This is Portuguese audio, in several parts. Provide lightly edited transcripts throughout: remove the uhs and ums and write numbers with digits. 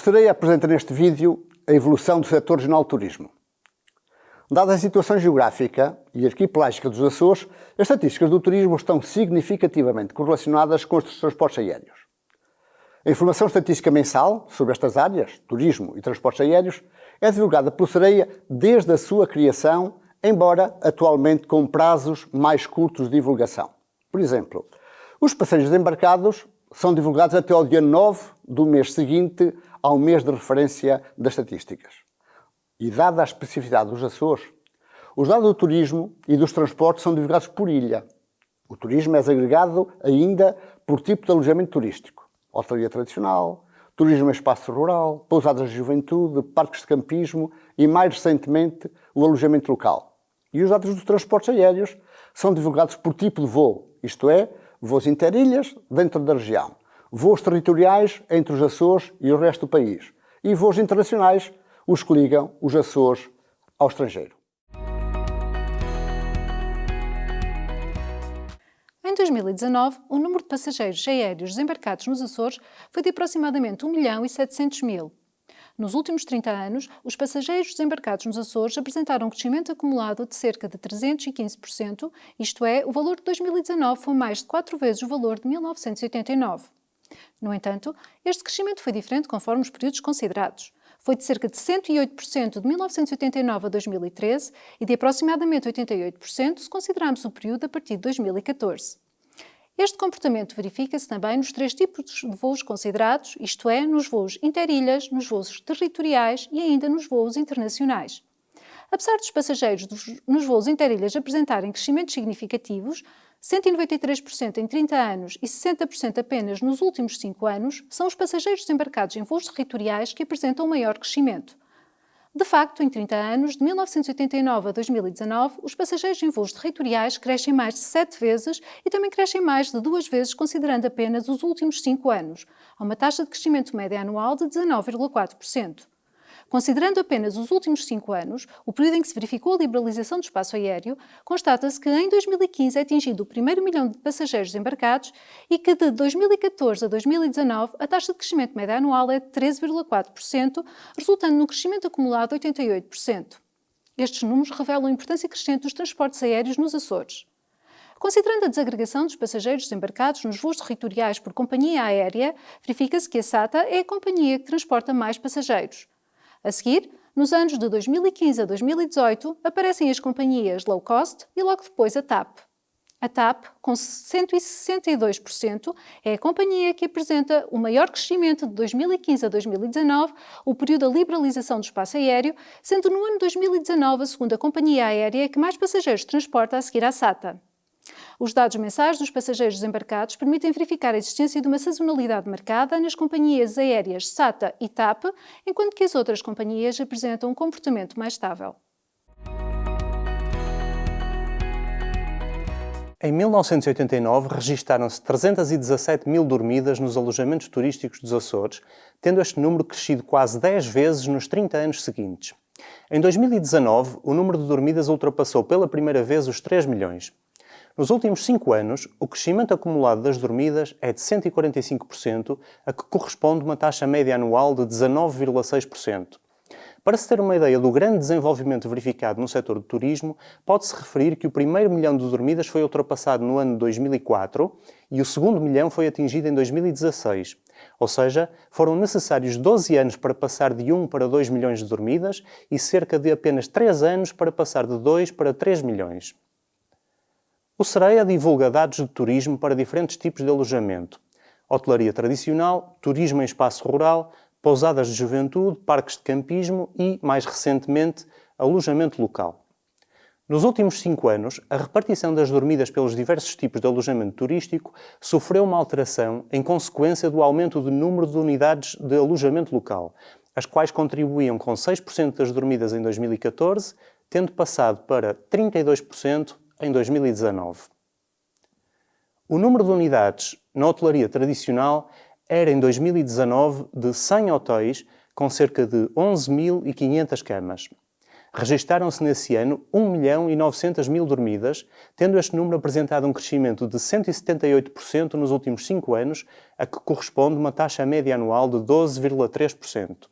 Procederei a apresentar neste vídeo a evolução do setor regional do turismo. Dada a situação geográfica e arquipelágica dos Açores, as estatísticas do turismo estão significativamente correlacionadas com as dos transportes aéreos. A informação estatística mensal sobre estas áreas, turismo e transportes aéreos, é divulgada pelo SEREIA desde a sua criação, embora atualmente com prazos mais curtos de divulgação. Por exemplo, os passageiros embarcados são divulgados até ao dia 9 do mês seguinte ao mês de referência das estatísticas. E dada a especificidade dos Açores, os dados do turismo e dos transportes são divulgados por ilha. O turismo é agregado ainda por tipo de alojamento turístico: hotelaria tradicional, turismo em espaço rural, pousadas de juventude, parques de campismo e, mais recentemente, o alojamento local. E os dados dos transportes aéreos são divulgados por tipo de voo, isto é, voos interilhas dentro da região, voos territoriais entre os Açores e o resto do país e voos internacionais, os que ligam os Açores ao estrangeiro. Em 2019, o número de passageiros aéreos desembarcados nos Açores foi de aproximadamente 1.700.000. Nos últimos 30 anos, os passageiros desembarcados nos Açores apresentaram um crescimento acumulado de cerca de 315%, isto é, o valor de 2019 foi mais de 4 vezes o valor de 1989. No entanto, este crescimento foi diferente conforme os períodos considerados. Foi de cerca de 108% de 1989 a 2013 e de aproximadamente 88% se considerarmos o período a partir de 2014. Este comportamento verifica-se também nos 3 tipos de voos considerados, isto é, nos voos interilhas, nos voos territoriais e ainda nos voos internacionais. Apesar dos passageiros nos voos interilhas apresentarem crescimentos significativos, 193% em 30 anos e 60% apenas nos últimos 5 anos, são os passageiros desembarcados em voos territoriais que apresentam o maior crescimento. De facto, em 30 anos, de 1989 a 2019, os passageiros em voos territoriais crescem mais de 7 vezes e também crescem mais de 2 vezes considerando apenas os últimos 5 anos, a uma taxa de crescimento média anual de 19,4%. Considerando apenas os últimos 5 anos, o período em que se verificou a liberalização do espaço aéreo, constata-se que em 2015 é atingido o primeiro milhão de passageiros embarcados e que de 2014 a 2019 a taxa de crescimento média anual é de 13,4%, resultando no crescimento acumulado de 88%. Estes números revelam a importância crescente dos transportes aéreos nos Açores. Considerando a desagregação dos passageiros desembarcados nos voos territoriais por companhia aérea, verifica-se que a SATA é a companhia que transporta mais passageiros. A seguir, nos anos de 2015 a 2018, aparecem as companhias low cost e logo depois a TAP. A TAP, com 162%, é a companhia que apresenta o maior crescimento de 2015 a 2019, o período da liberalização do espaço aéreo, sendo no ano de 2019 a segunda companhia aérea que mais passageiros transporta a seguir à SATA. Os dados mensais dos passageiros desembarcados permitem verificar a existência de uma sazonalidade marcada nas companhias aéreas SATA e TAP, enquanto que as outras companhias apresentam um comportamento mais estável. Em 1989, registaram-se 317.000 dormidas nos alojamentos turísticos dos Açores, tendo este número crescido quase 10 vezes nos 30 anos seguintes. Em 2019, o número de dormidas ultrapassou pela primeira vez os 3 milhões. Nos últimos 5 anos, o crescimento acumulado das dormidas é de 145%, a que corresponde uma taxa média anual de 19,6%. Para se ter uma ideia do grande desenvolvimento verificado no setor do turismo, pode-se referir que o primeiro milhão de dormidas foi ultrapassado no ano de 2004 e o segundo milhão foi atingido em 2016. Ou seja, foram necessários 12 anos para passar de 1 para 2 milhões de dormidas e cerca de apenas 3 anos para passar de 2 para 3 milhões. O SEREIA divulga dados de turismo para diferentes tipos de alojamento: hotelaria tradicional, turismo em espaço rural, pousadas de juventude, parques de campismo e, mais recentemente, alojamento local. Nos últimos 5 anos, a repartição das dormidas pelos diversos tipos de alojamento turístico sofreu uma alteração em consequência do aumento do número de unidades de alojamento local, as quais contribuíam com 6% das dormidas em 2014, tendo passado para 32% em 2019. O número de unidades na hotelaria tradicional era em 2019 de 100 hotéis com cerca de 11.500 camas. Registaram-se nesse ano 1.900.000 dormidas, tendo este número apresentado um crescimento de 178% nos últimos 5 anos, a que corresponde uma taxa média anual de 12,3%.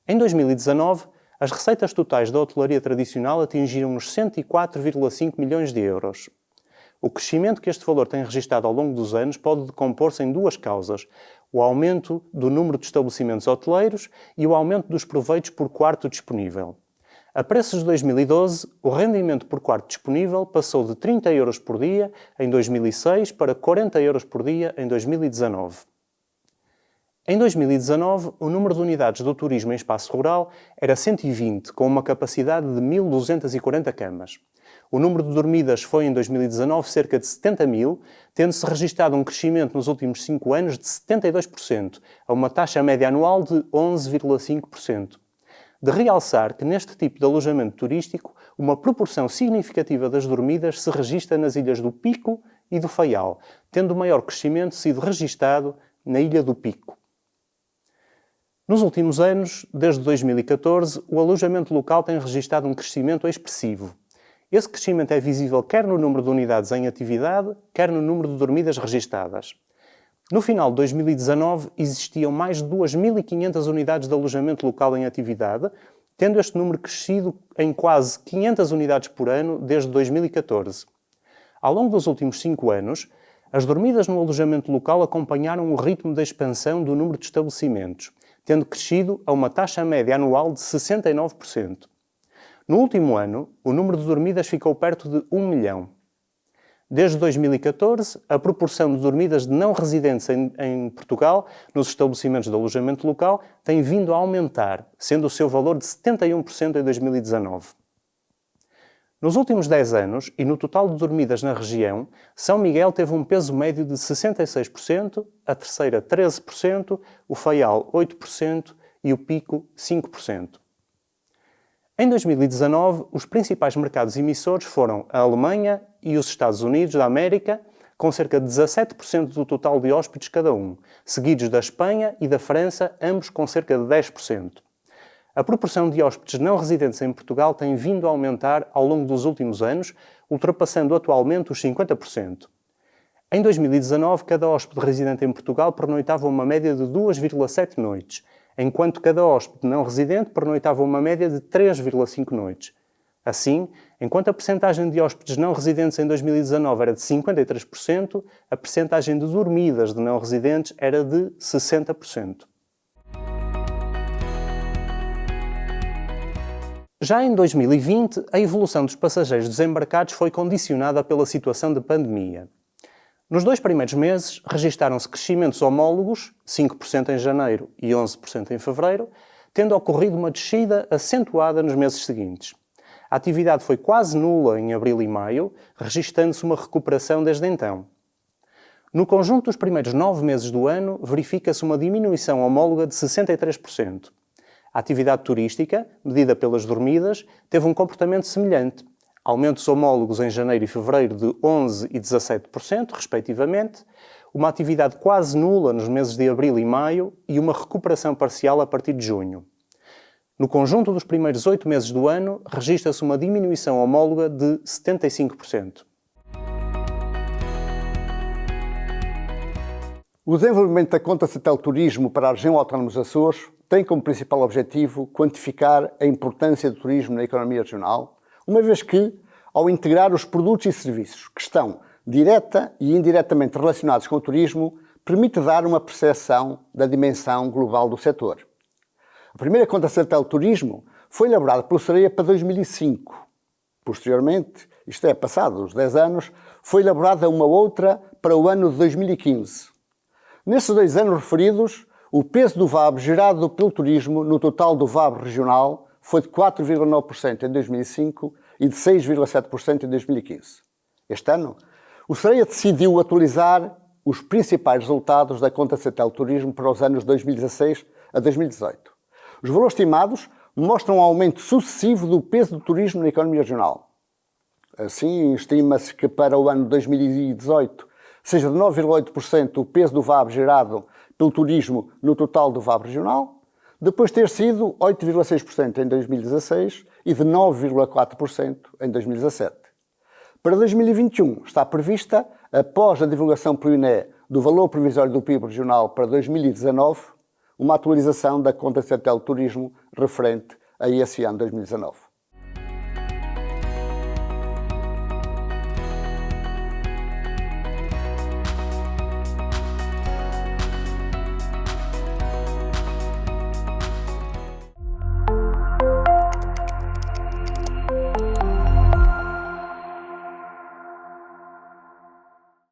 Em 2019, as receitas totais da hotelaria tradicional atingiram os 104,5 milhões de euros. O crescimento que este valor tem registrado ao longo dos anos pode decompor-se em duas causas: o aumento do número de estabelecimentos hoteleiros e o aumento dos proveitos por quarto disponível. A preços de 2012, o rendimento por quarto disponível passou de 30 euros por dia em 2006 para 40 euros por dia em 2019. Em 2019, o número de unidades do turismo em espaço rural era 120, com uma capacidade de 1.240 camas. O número de dormidas foi, em 2019, cerca de 70.000, tendo-se registado um crescimento nos últimos 5 anos de 72%, a uma taxa média anual de 11,5%. De realçar que, neste tipo de alojamento turístico, uma proporção significativa das dormidas se registra nas ilhas do Pico e do Faial, tendo o maior crescimento sido registado na Ilha do Pico. Nos últimos anos, desde 2014, o alojamento local tem registrado um crescimento expressivo. Esse crescimento é visível quer no número de unidades em atividade, quer no número de dormidas registadas. No final de 2019, existiam mais de 2.500 unidades de alojamento local em atividade, tendo este número crescido em quase 500 unidades por ano desde 2014. Ao longo dos últimos 5 anos, as dormidas no alojamento local acompanharam o ritmo da expansão do número de estabelecimentos, tendo crescido a uma taxa média anual de 69%. No último ano, o número de dormidas ficou perto de 1 milhão. Desde 2014, a proporção de dormidas de não residentes em Portugal, nos estabelecimentos de alojamento local, tem vindo a aumentar, sendo o seu valor de 71% em 2019. Nos últimos 10 anos, e no total de dormidas na região, São Miguel teve um peso médio de 66%, a Terceira 13%, o Faial 8% e o Pico 5%. Em 2019, os principais mercados emissores foram a Alemanha e os Estados Unidos da América, com cerca de 17% do total de hóspedes cada um, seguidos da Espanha e da França, ambos com cerca de 10%. A proporção de hóspedes não residentes em Portugal tem vindo a aumentar ao longo dos últimos anos, ultrapassando atualmente os 50%. Em 2019, cada hóspede residente em Portugal pernoitava uma média de 2,7 noites, enquanto cada hóspede não residente pernoitava uma média de 3,5 noites. Assim, enquanto a percentagem de hóspedes não residentes em 2019 era de 53%, a percentagem de dormidas de não residentes era de 60%. Já em 2020, a evolução dos passageiros desembarcados foi condicionada pela situação de pandemia. Nos 2 primeiros meses, registaram-se crescimentos homólogos, 5% em janeiro e 11% em fevereiro, tendo ocorrido uma descida acentuada nos meses seguintes. A atividade foi quase nula em abril e maio, registando-se uma recuperação desde então. No conjunto dos primeiros 9 meses do ano, verifica-se uma diminuição homóloga de 63%. A atividade turística, medida pelas dormidas, teve um comportamento semelhante. Aumentos homólogos em janeiro e fevereiro de 11% e 17%, respectivamente, uma atividade quase nula nos meses de abril e maio e uma recuperação parcial a partir de junho. No conjunto dos primeiros 8 meses do ano, registra-se uma diminuição homóloga de 75%. O desenvolvimento da conta Cetel Turismo para a região autónoma dos Açores tem como principal objetivo quantificar a importância do turismo na economia regional, uma vez que, ao integrar os produtos e serviços que estão direta e indiretamente relacionados com o turismo, permite dar uma percepção da dimensão global do setor. A primeira conta Cetel Turismo foi elaborada pelo Sereia para 2005. Posteriormente, isto é, passados os 10 anos, foi elaborada uma outra para o ano de 2015. Nesses 2 anos referidos, o peso do VAB gerado pelo turismo no total do VAB regional foi de 4,9% em 2005 e de 6,7% em 2015. Este ano, o Sereia decidiu atualizar os principais resultados da conta Cetel Turismo para os anos 2016 a 2018. Os valores estimados mostram um aumento sucessivo do peso do turismo na economia regional. Assim, estima-se que para o ano 2018 seja de 9,8% o peso do VAB gerado pelo turismo no total do VAB regional, depois de ter sido 8,6% em 2016 e de 9,4% em 2017. Para 2021 está prevista, após a divulgação pelo INE do valor provisório do PIB regional para 2019, uma atualização da conta estatal de turismo referente a esse ano 2019.